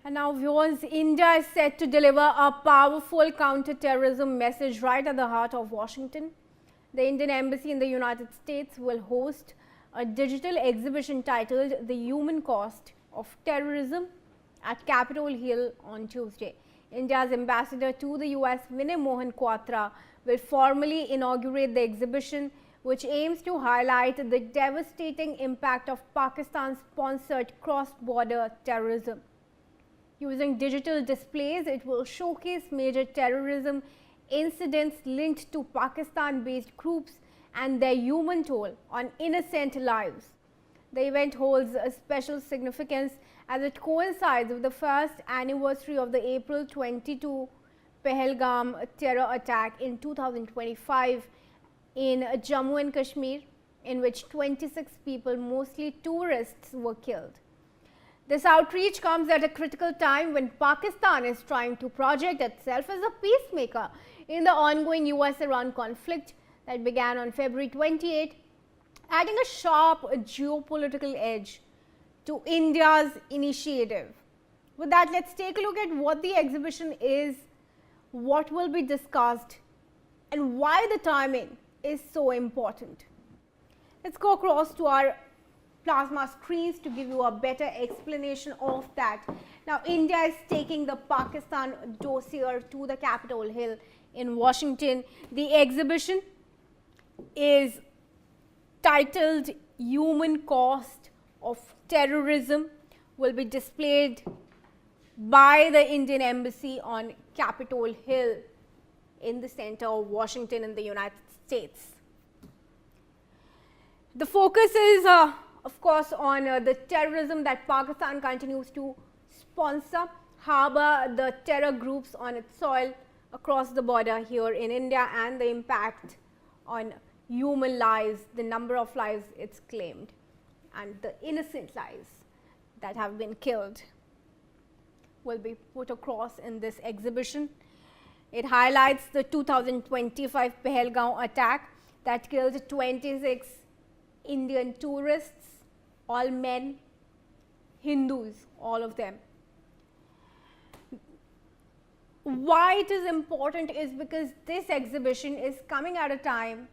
And now, viewers, India is set to deliver a powerful counter-terrorism message right at the heart of Washington. The Indian Embassy in the United States will host a digital exhibition titled The Human Cost of Terrorism at Capitol Hill on Tuesday. India's ambassador to the US, Vinay Mohan Kwatra, will formally inaugurate the exhibition, which aims to highlight the devastating impact of Pakistan-sponsored cross-border terrorism. Using digital displays, it will showcase major terrorism incidents linked to Pakistan-based groups and their human toll on innocent lives. The event holds a special significance as it coincides with the first anniversary of the April 22 Pahalgam terror attack in 2025 in Jammu and Kashmir, in which 26 people, mostly tourists, were killed. This outreach comes at a critical time when Pakistan is trying to project itself as a peacemaker in the ongoing US-Iran conflict that began on February 28, adding a sharp geopolitical edge to India's initiative. With that, let's take a look at what the exhibition is, what will be discussed, and why the timing is so important. Let's go across to our plasma screens to give you a better explanation of that. Now, India is taking the Pakistan dossier to the Capitol Hill in Washington. The exhibition is titled Human Cost of Terrorism, will be displayed by the Indian Embassy on Capitol Hill in the center of Washington in the United States. The focus is of course on the terrorism that Pakistan continues to sponsor, harbor the terror groups on its soil across the border here in India, and the impact on human lives, the number of lives it's claimed, and the innocent lives that have been killed will be put across in this exhibition. It highlights the 2025 Pahalgam attack that killed 26 Indian tourists, all men, Hindus, all of them. Why it is important is because this exhibition is coming at a time,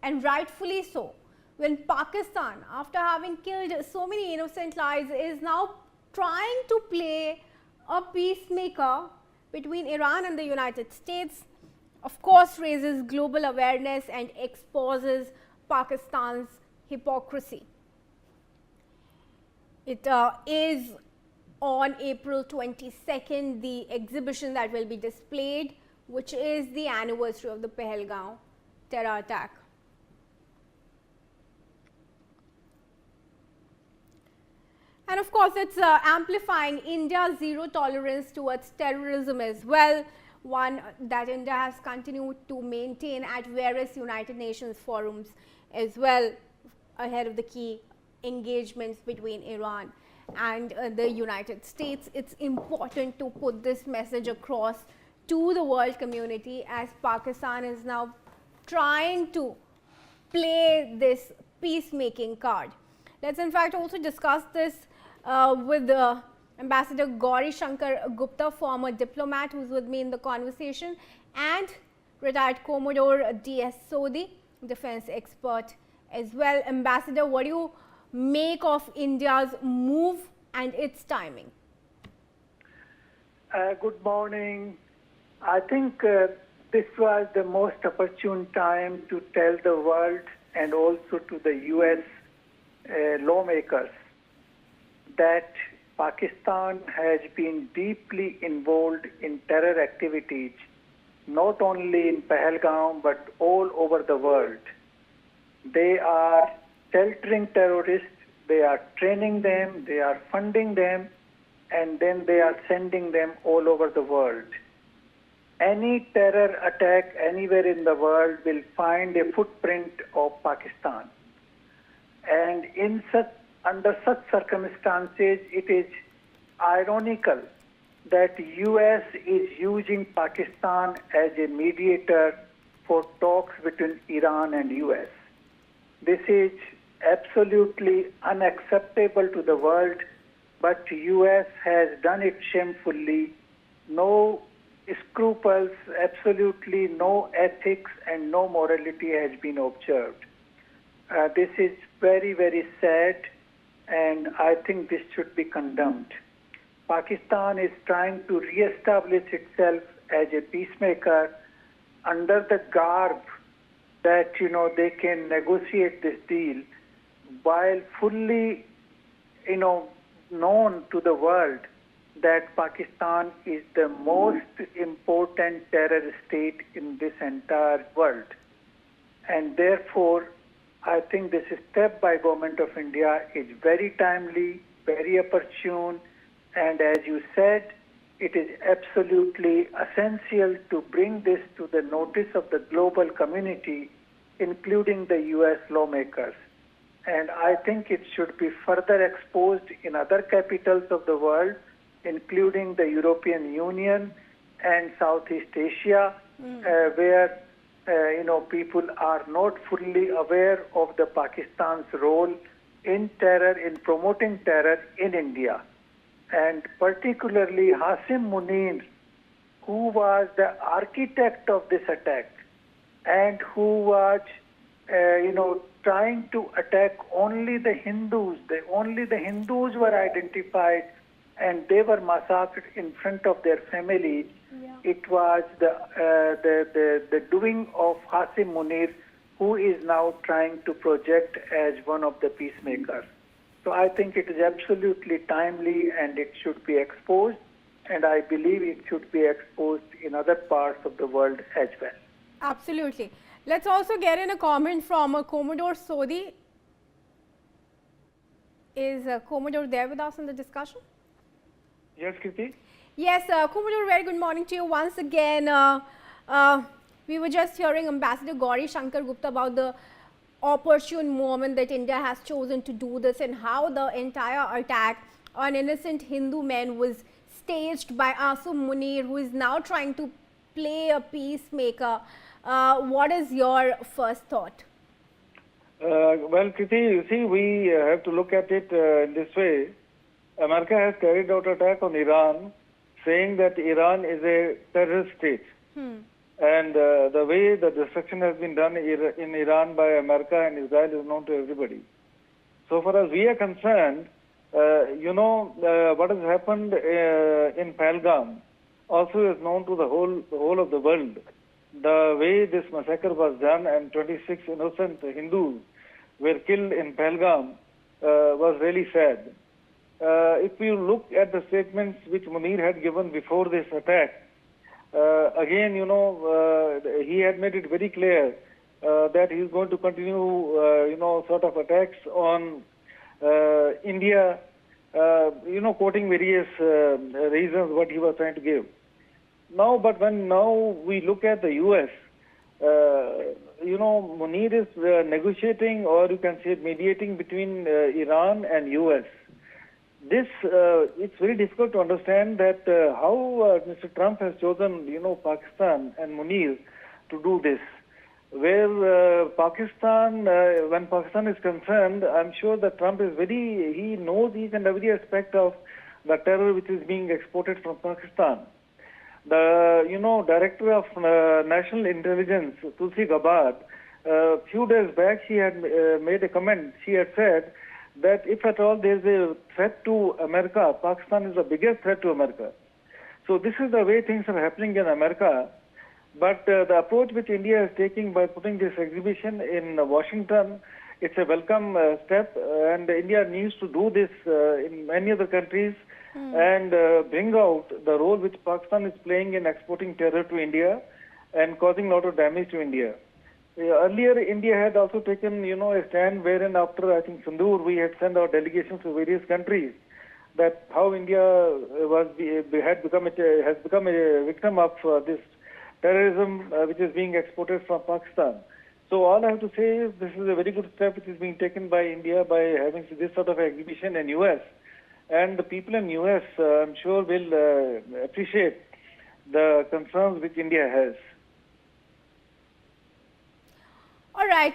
and rightfully so, when Pakistan, after having killed so many innocent lives, is now trying to play a peacemaker between Iran and the United States, of course raises global awareness and exposes Pakistan's hypocrisy. It is on April 22nd, the exhibition that will be displayed, which is the anniversary of the Pahalgam terror attack. And of course, it's amplifying India's zero tolerance towards terrorism as well, one that India has continued to maintain at various United Nations forums as well, ahead of the key engagements between Iran and the United States. It's important to put this message across to the world community, as Pakistan is now trying to play this peacemaking card. Let's in fact also discuss this with Ambassador Gauri Shankar Gupta, former diplomat, who's with me in the conversation, and retired Commodore D.S. Sodhi, defense expert as well. Ambassador, what do you make of India's move and its timing? Good morning. I think this was the most opportune time to tell the world and also to the US lawmakers that Pakistan has been deeply involved in terror activities, not only in Pahalgam but all over the world. They are sheltering terrorists, they are training them, they are funding them, and then they are sending them all over the world. Any terror attack anywhere in the world will find a footprint of Pakistan. And under such circumstances, it is ironical that US is using Pakistan as a mediator for talks between Iran and US. This is absolutely unacceptable to the world but U.S. has done it shamefully. No scruples, absolutely no ethics and no morality has been observed. This is very, very sad, and I think this should be condemned. Pakistan is trying to re-establish itself as a peacemaker under the garb that they can negotiate this deal, while fully known to the world that Pakistan is the most important terror state in this entire world. And therefore, I think this step by Government of India is very timely, very opportune, and as you said, it is absolutely essential to bring this to the notice of the global community, including the U.S. lawmakers. And I think it should be further exposed in other capitals of the world, including the European Union and Southeast Asia, where people are not fully aware of the Pakistan's role in terror, in promoting terror in India. And particularly Hasim Munir, who was the architect of this attack and who was, trying to attack only the Hindus. Only the Hindus were identified and they were massacred in front of their families. Yeah. It was the doing of Hasim Munir, who is now trying to project as one of the peacemakers. So I think it is absolutely timely and it should be exposed, and I believe it should be exposed in other parts of the world as well. Absolutely. Let's also get in a comment from Commodore Sodhi. Is Commodore there with us in the discussion? Yes, Kirti. Yes, Commodore, very good morning to you once again. We were just hearing Ambassador Gauri Shankar Gupta about the opportune moment that India has chosen to do this and how the entire attack on innocent Hindu men was staged by Hasim Munir, who is now trying to play a peacemaker. What is your first thought? Well, Kirti, you see, we have to look at it in this way. America has carried out an attack on Iran, saying that Iran is a terrorist state. And the way the destruction has been done in Iran by America and Israel is known to everybody. So far as we are concerned, what has happened in Pahalgam also is known to the whole of the world. The way this massacre was done and 26 innocent Hindus were killed in Pahalgam was really sad. If you look at the statements which Munir had given before this attack, again, he had made it very clear that he is going to continue, sort of attacks on India, quoting various reasons what he was trying to give. But when we look at the U.S., Munir is negotiating, or you can say mediating between Iran and U.S. This, it's very difficult to understand that how Mr. Trump has chosen, Pakistan and Munir to do this. Where Pakistan, when Pakistan is concerned, I'm sure that Trump is he knows each and every aspect of the terror which is being exported from Pakistan. The, Director of National Intelligence, Tulsi Gabbard, a few days back, she had made a comment. She had said that if at all there is a threat to America, Pakistan is the biggest threat to America. So this is the way things are happening in America. But the approach which India is taking by putting this exhibition in Washington, it's a welcome step, and India needs to do this in many other countries and bring out the role which Pakistan is playing in exporting terror to India and causing a lot of damage to India. Earlier, India had also taken, a stand wherein after, I think, Sindoor, we had sent our delegations to various countries, that how India has become a victim of this terrorism which is being exported from Pakistan. So all I have to say is this is a very good step which is being taken by India by having this sort of exhibition in U.S. And the people in U.S., I'm sure, will appreciate the concerns which India has. All right,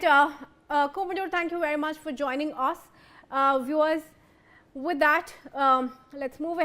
Commodore, thank you very much for joining us. Viewers, with that, let's move